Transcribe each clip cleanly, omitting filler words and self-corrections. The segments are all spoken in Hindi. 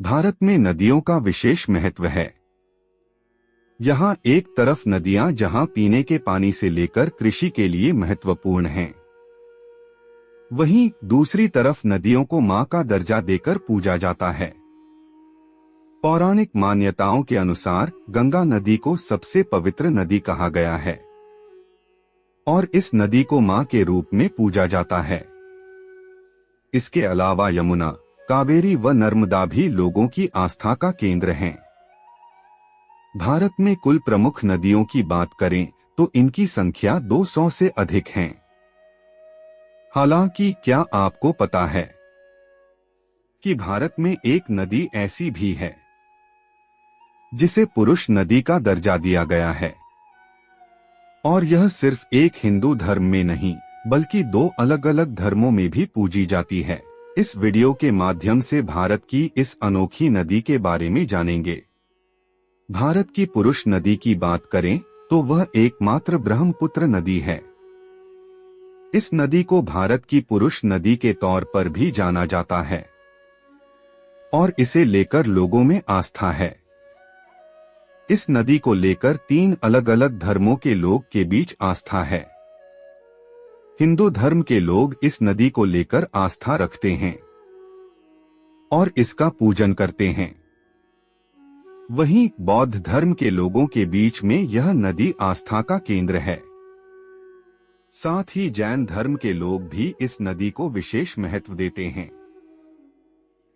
भारत में नदियों का विशेष महत्व है। यहाँ एक तरफ नदियां जहाँ पीने के पानी से लेकर कृषि के लिए महत्वपूर्ण हैं, वहीं दूसरी तरफ नदियों को मां का दर्जा देकर पूजा जाता है। पौराणिक मान्यताओं के अनुसार गंगा नदी को सबसे पवित्र नदी कहा गया है और इस नदी को मां के रूप में पूजा जाता है। इसके अलावा यमुना, कावेरी व नर्मदा भी लोगों की आस्था का केंद्र हैं। भारत में कुल प्रमुख नदियों की बात करें तो इनकी संख्या 200 से अधिक है। हालांकि क्या आपको पता है कि भारत में एक नदी ऐसी भी है जिसे पुरुष नदी का दर्जा दिया गया है, और यह सिर्फ एक हिंदू धर्म में नहीं बल्कि 2 अलग अलग धर्मों में भी पूजी जाती है। इस वीडियो के माध्यम से भारत की इस अनोखी नदी के बारे में जानेंगे। भारत की पुरुष नदी की बात करें तो वह एकमात्र ब्रह्मपुत्र नदी है। इस नदी को भारत की पुरुष नदी के तौर पर भी जाना जाता है और इसे लेकर लोगों में आस्था है। इस नदी को लेकर 3 अलग अलग धर्मों के लोग के बीच आस्था है। हिंदू धर्म के लोग इस नदी को लेकर आस्था रखते हैं और इसका पूजन करते हैं। वहीं बौद्ध धर्म के लोगों के बीच में यह नदी आस्था का केंद्र है। साथ ही जैन धर्म के लोग भी इस नदी को विशेष महत्व देते हैं।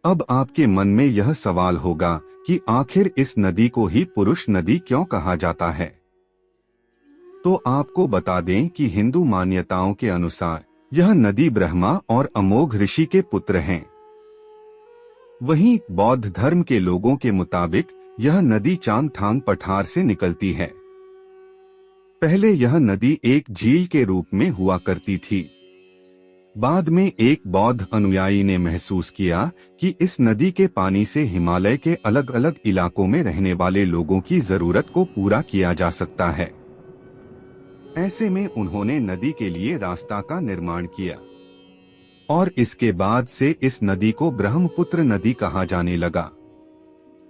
अब आपके मन में यह सवाल होगा कि आखिर इस नदी को ही पुरुष नदी क्यों कहा जाता है? तो आपको बता दें कि हिंदू मान्यताओं के अनुसार यह नदी ब्रह्मा और अमोघ ऋषि के पुत्र हैं। वहीं बौद्ध धर्म के लोगों के मुताबिक यह नदी चांगथांग पठार से निकलती है। पहले यह नदी एक झील के रूप में हुआ करती थी। बाद में एक बौद्ध अनुयायी ने महसूस किया कि इस नदी के पानी से हिमालय के अलग अलग इलाकों में रहने वाले लोगों की जरूरत को पूरा किया जा सकता है। ऐसे में उन्होंने नदी के लिए रास्ता का निर्माण किया और इसके बाद से इस नदी को ब्रह्मपुत्र नदी कहा जाने लगा।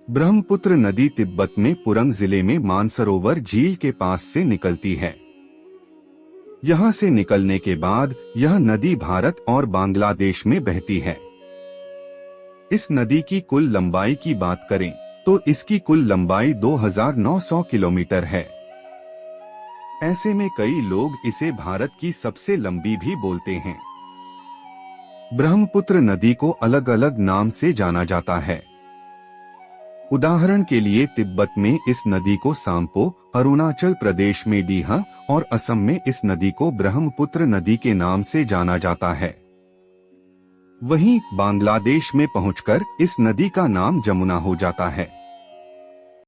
ब्रह्मपुत्र नदी तिब्बत में पुरंग जिले में मानसरोवर झील के पास से निकलती है। यहाँ से निकलने के बाद यह नदी भारत और बांग्लादेश में बहती है। इस नदी की कुल लंबाई की बात करें तो इसकी कुल लंबाई 2900 किलोमीटर है। ऐसे में कई लोग इसे भारत की सबसे लंबी भी बोलते हैं। ब्रह्मपुत्र नदी को अलग अलग नाम से जाना जाता है। उदाहरण के लिए तिब्बत में इस नदी को सांपो, अरुणाचल प्रदेश में डीहा और असम में इस नदी को ब्रह्मपुत्र नदी के नाम से जाना जाता है। वहीं बांग्लादेश में पहुंचकर इस नदी का नाम जमुना हो जाता है।